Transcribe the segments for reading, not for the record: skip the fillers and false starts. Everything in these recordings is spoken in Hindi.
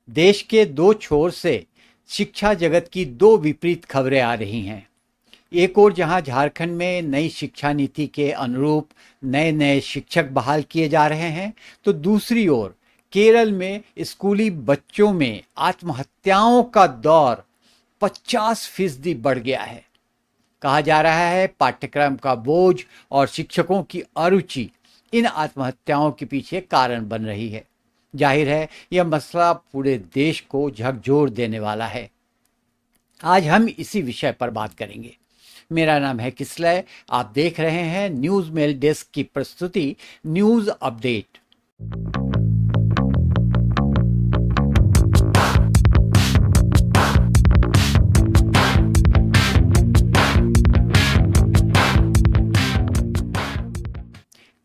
देश के दो छोर से शिक्षा जगत की दो विपरीत खबरें आ रही हैं। एक ओर जहां झारखंड में नई शिक्षा नीति के अनुरूप नए नए शिक्षक बहाल किए जा रहे हैं, तो दूसरी ओर केरल में स्कूली बच्चों में आत्महत्याओं का दौर 50% बढ़ गया है। कहा जा रहा है पाठ्यक्रम का बोझ और शिक्षकों की अरुचि इन आत्महत्याओं के पीछे कारण बन रही है। जाहिर है यह मसला पूरे देश को झकझोर देने वाला है। आज हम इसी विषय पर बात करेंगे। मेरा नाम है किसलय। आप देख रहे हैं न्यूज मेल डेस्क की प्रस्तुति न्यूज अपडेट।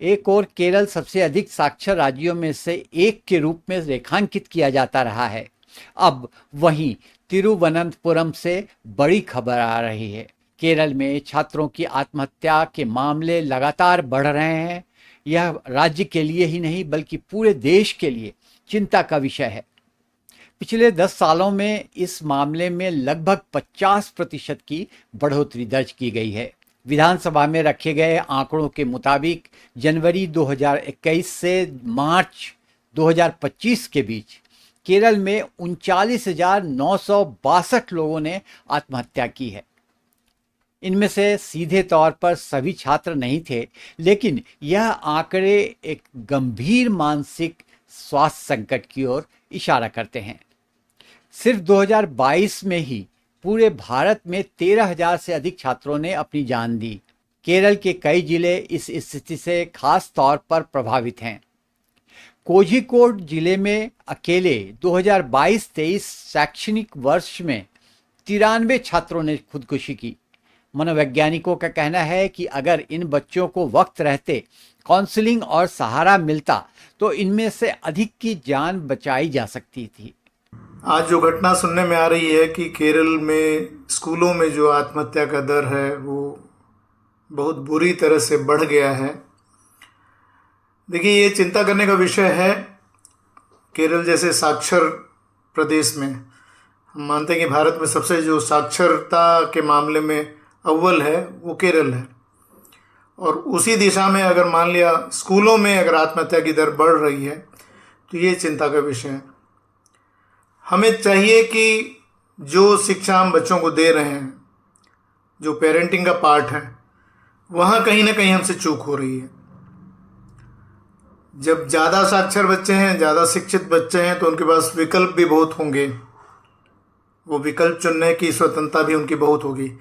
एक और केरल सबसे अधिक साक्षर राज्यों में से एक के रूप में रेखांकित किया जाता रहा है। अब वहीं तिरुवनंतपुरम से बड़ी खबर आ रही है। केरल में छात्रों की आत्महत्या के मामले लगातार बढ़ रहे हैं। यह राज्य के लिए ही नहीं बल्कि पूरे देश के लिए चिंता का विषय है। पिछले 10 सालों में इस मामले में लगभग 50% की बढ़ोतरी दर्ज की गई है। विधानसभा में रखे गए आंकड़ों के मुताबिक जनवरी 2021 से मार्च 2025 के बीच केरल में 39,962 लोगों ने आत्महत्या की है। इनमें से सीधे तौर पर सभी छात्र नहीं थे, लेकिन यह आंकड़े एक गंभीर मानसिक स्वास्थ्य संकट की ओर इशारा करते हैं। सिर्फ 2022 में ही पूरे भारत में 13,000 से अधिक छात्रों ने अपनी जान दी। केरल के कई जिले इस स्थिति से खास तौर पर प्रभावित हैं। कोझिकोड जिले में अकेले 2022-23 शैक्षणिक वर्ष में 93 छात्रों ने खुदकुशी की। मनोवैज्ञानिकों का कहना है कि अगर इन बच्चों को वक्त रहते काउंसलिंग और सहारा मिलता तो इनमें से अधिक की जान बचाई जा सकती थी। आज जो घटना सुनने में आ रही है कि केरल में स्कूलों में जो आत्महत्या का दर है वो बहुत बुरी तरह से बढ़ गया है। देखिए, ये चिंता करने का विषय है। केरल जैसे साक्षर प्रदेश में हम मानते हैं कि भारत में सबसे जो साक्षरता के मामले में अव्वल है वो केरल है, और उसी दिशा में अगर मान लिया स्कूलों में अगर आत्महत्या की दर बढ़ रही है तो ये चिंता का विषय है। हमें चाहिए कि जो शिक्षा हम बच्चों को दे रहे हैं, जो पेरेंटिंग का पार्ट है, वहाँ कहीं ना कहीं हमसे चूक हो रही है। जब ज़्यादा साक्षर बच्चे हैं, ज़्यादा शिक्षित बच्चे हैं, तो उनके पास विकल्प भी बहुत होंगे, वो विकल्प चुनने की स्वतंत्रता भी उनकी बहुत होगी।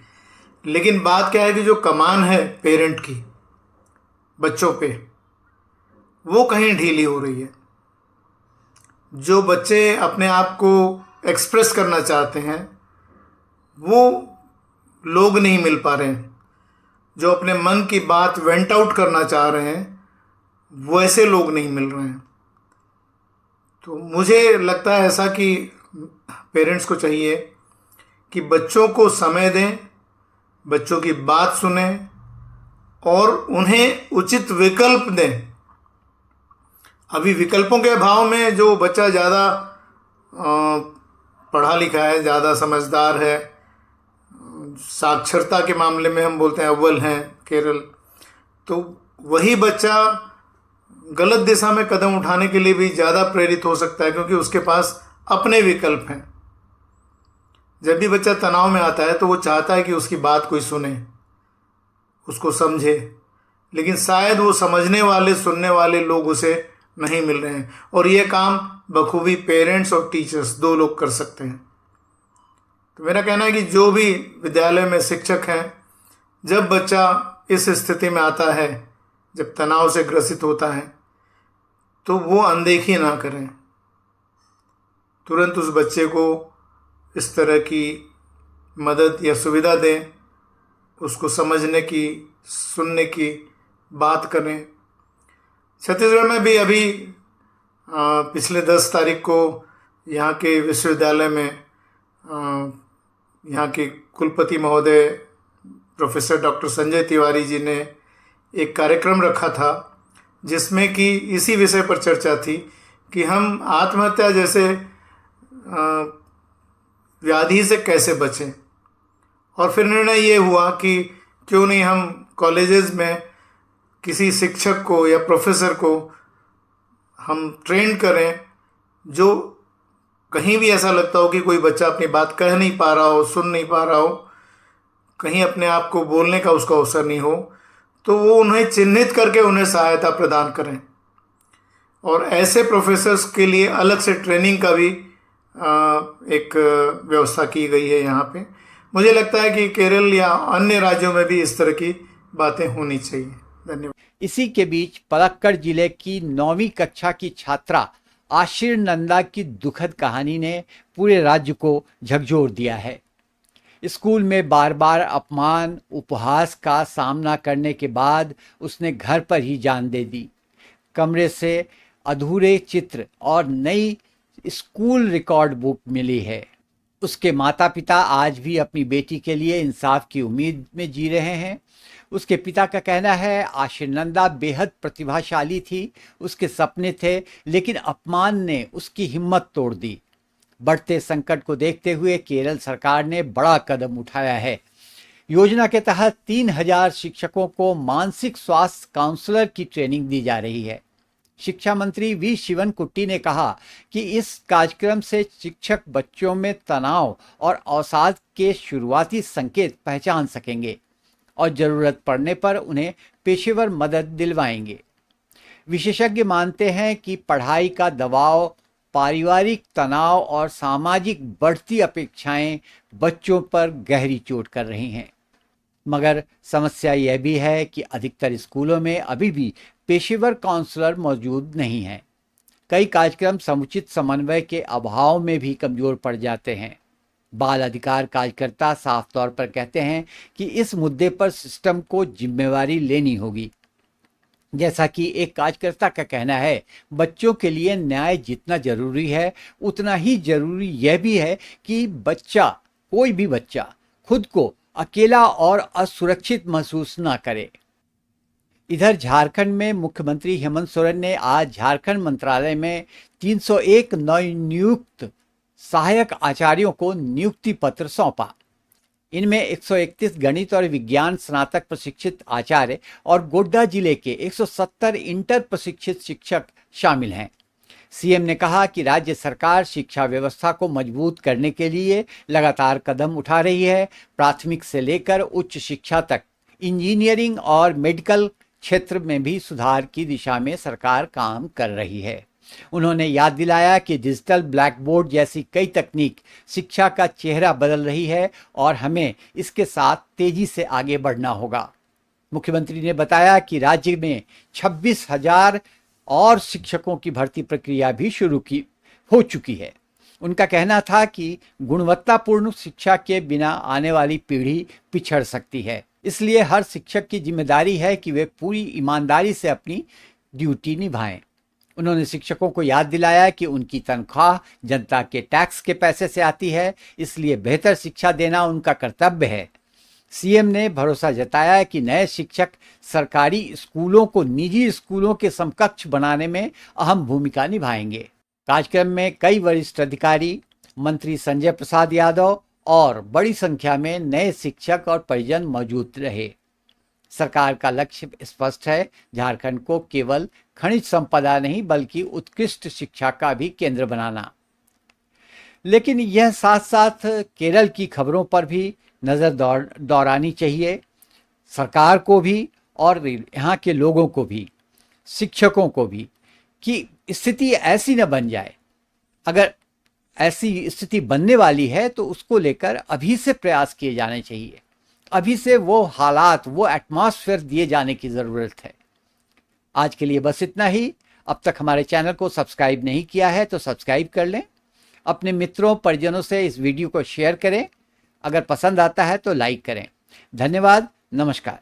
लेकिन बात क्या है कि जो कमान है पेरेंट की बच्चों पे, वो कहीं ढीली हो रही है। जो बच्चे अपने आप को एक्सप्रेस करना चाहते हैं वो लोग नहीं मिल पा रहे हैं। जो अपने मन की बात वेंट आउट करना चाह रहे हैं वैसे लोग नहीं मिल रहे हैं। तो मुझे लगता है ऐसा कि पेरेंट्स को चाहिए कि बच्चों को समय दें, बच्चों की बात सुने और उन्हें उचित विकल्प दें। अभी विकल्पों के अभाव में जो बच्चा ज़्यादा पढ़ा लिखा है, ज़्यादा समझदार है, साक्षरता के मामले में हम बोलते हैं अव्वल हैं केरल, तो वही बच्चा गलत दिशा में कदम उठाने के लिए भी ज़्यादा प्रेरित हो सकता है, क्योंकि उसके पास अपने विकल्प हैं। जब भी बच्चा तनाव में आता है तो वो चाहता है कि उसकी बात कोई सुने, उसको समझे, लेकिन शायद वो समझने वाले, सुनने वाले लोग उसे नहीं मिल रहे हैं। और ये काम बखूबी पेरेंट्स और टीचर्स दो लोग कर सकते हैं। तो मेरा कहना है कि जो भी विद्यालय में शिक्षक हैं, जब बच्चा इस स्थिति में आता है, जब तनाव से ग्रसित होता है, तो वो अनदेखी ना करें। तुरंत उस बच्चे को इस तरह की मदद या सुविधा दें, उसको समझने की, सुनने की बात करें। छत्तीसगढ़ में भी अभी पिछले 10 तारीख को यहाँ के विश्वविद्यालय में यहाँ के कुलपति महोदय प्रोफेसर डॉक्टर संजय तिवारी जी ने एक कार्यक्रम रखा था, जिसमें कि इसी विषय पर चर्चा थी कि हम आत्महत्या जैसे व्याधि से कैसे बचें। और फिर निर्णय ये हुआ कि क्यों नहीं हम कॉलेजेस में किसी शिक्षक को या प्रोफेसर को हम ट्रेन करें, जो कहीं भी ऐसा लगता हो कि कोई बच्चा अपनी बात कह नहीं पा रहा हो, सुन नहीं पा रहा हो, कहीं अपने आप को बोलने का उसका अवसर नहीं हो, तो वो उन्हें चिन्हित करके उन्हें सहायता प्रदान करें। और ऐसे प्रोफेसर्स के लिए अलग से ट्रेनिंग का भी एक व्यवस्था की गई है यहाँ पे। मुझे लगता है कि केरल या अन्य राज्यों में भी इस तरह की बातें होनी चाहिए। धन्यवाद। इसी के बीच पलक्कड़ जिले की 9वीं कक्षा की छात्रा आशीर नंदा की दुखद कहानी ने पूरे राज्य को झकझोर दिया है। स्कूल में बार बार अपमान उपहास का सामना करने के बाद उसने घर पर ही जान दे दी। कमरे से अधूरे चित्र और नई स्कूल रिकॉर्ड बुक मिली है। उसके माता पिता आज भी अपनी बेटी के लिए इंसाफ की उम्मीद में जी रहे हैं। उसके पिता का कहना है आशीर नंदा बेहद प्रतिभाशाली थी, उसके सपने थे, लेकिन अपमान ने उसकी हिम्मत तोड़ दी। बढ़ते संकट को देखते हुए केरल सरकार ने बड़ा कदम उठाया है। योजना के तहत 3000 शिक्षकों को मानसिक स्वास्थ्य काउंसलर की ट्रेनिंग दी जा रही है। शिक्षा मंत्री वी शिवनकुट्टी ने कहा कि इस कार्यक्रम से शिक्षक बच्चों में तनाव और अवसाद के शुरुआती संकेत पहचान सकेंगे और जरूरत पड़ने पर उन्हें पेशेवर मदद दिलवाएंगे। विशेषज्ञ मानते हैं कि पढ़ाई का दबाव, पारिवारिक तनाव और सामाजिक बढ़ती अपेक्षाएं बच्चों पर गहरी चोट कर रही हैं। मगर समस्या यह भी है कि अधिकतर स्कूलों में अभी भी पेशेवर काउंसलर मौजूद नहीं हैं। कई कार्यक्रम समुचित समन्वय के अभाव में भी कमजोर पड़ जाते हैं। बाल अधिकार कार्यकर्ता साफ तौर पर कहते हैं कि इस मुद्दे पर सिस्टम को जिम्मेवारी लेनी होगी। जैसा कि एक कार्यकर्ता का कहना है, बच्चों के लिए न्याय जितना जरूरी है उतना ही जरूरी यह भी है कि कोई भी बच्चा खुद को अकेला और असुरक्षित महसूस ना करे। इधर झारखंड में मुख्यमंत्री हेमंत सोरेन ने आज झारखंड मंत्रालय में 301 नवनियुक्त सहायक आचार्यों को नियुक्ति पत्र सौंपा। इनमें 131 गणित और विज्ञान स्नातक प्रशिक्षित आचार्य और गोड्डा जिले के 170 इंटर प्रशिक्षित शिक्षक शामिल हैं। सीएम ने कहा कि राज्य सरकार शिक्षा व्यवस्था को मजबूत करने के लिए लगातार कदम उठा रही है। प्राथमिक से लेकर उच्च शिक्षा तक इंजीनियरिंग और मेडिकल क्षेत्र में भी सुधार की दिशा में सरकार काम कर रही है। उन्होंने याद दिलाया कि डिजिटल ब्लैक बोर्ड जैसी कई तकनीक शिक्षा का चेहरा बदल रही है और हमें इसके साथ तेजी से आगे बढ़ना होगा। मुख्यमंत्री ने बताया कि राज्य में 26,000 और शिक्षकों की भर्ती प्रक्रिया भी हो चुकी है। उनका कहना था कि गुणवत्तापूर्ण शिक्षा के बिना आने वाली पीढ़ी पिछड़ सकती है, इसलिए हर शिक्षक की जिम्मेदारी है कि वे पूरी ईमानदारी से अपनी ड्यूटी निभाएं। उन्होंने शिक्षकों को याद दिलाया कि उनकी तनख्वाह जनता के टैक्स के पैसे से आती है, इसलिए बेहतर शिक्षा देना उनका कर्तव्य है। सीएम ने भरोसा जताया कि नए शिक्षक सरकारी स्कूलों को निजी स्कूलों के समकक्ष बनाने में अहम भूमिका निभाएंगे। कार्यक्रम में कई वरिष्ठ अधिकारी, मंत्री संजय प्रसाद यादव और बड़ी संख्या में नए शिक्षक और परिजन मौजूद रहे। सरकार का लक्ष्य स्पष्ट है, झारखंड को केवल खनिज संपदा नहीं बल्कि उत्कृष्ट शिक्षा का भी केंद्र बनाना। लेकिन यह साथ साथ केरल की खबरों पर भी नज़र दौड़ानी चाहिए। सरकार को भी और यहाँ के लोगों को भी, शिक्षकों को भी, कि स्थिति ऐसी न बन जाए। अगर ऐसी स्थिति बनने वाली है तो उसको लेकर अभी से प्रयास किए जाने चाहिए। अभी से वो हालात, वो एटमॉस्फेयर दिए जाने की ज़रूरत है। आज के लिए बस इतना ही। अब तक हमारे चैनल को सब्सक्राइब नहीं किया है तो सब्सक्राइब कर लें। अपने मित्रों परिजनों से इस वीडियो को शेयर करें। अगर पसंद आता है तो लाइक करें। धन्यवाद। नमस्कार।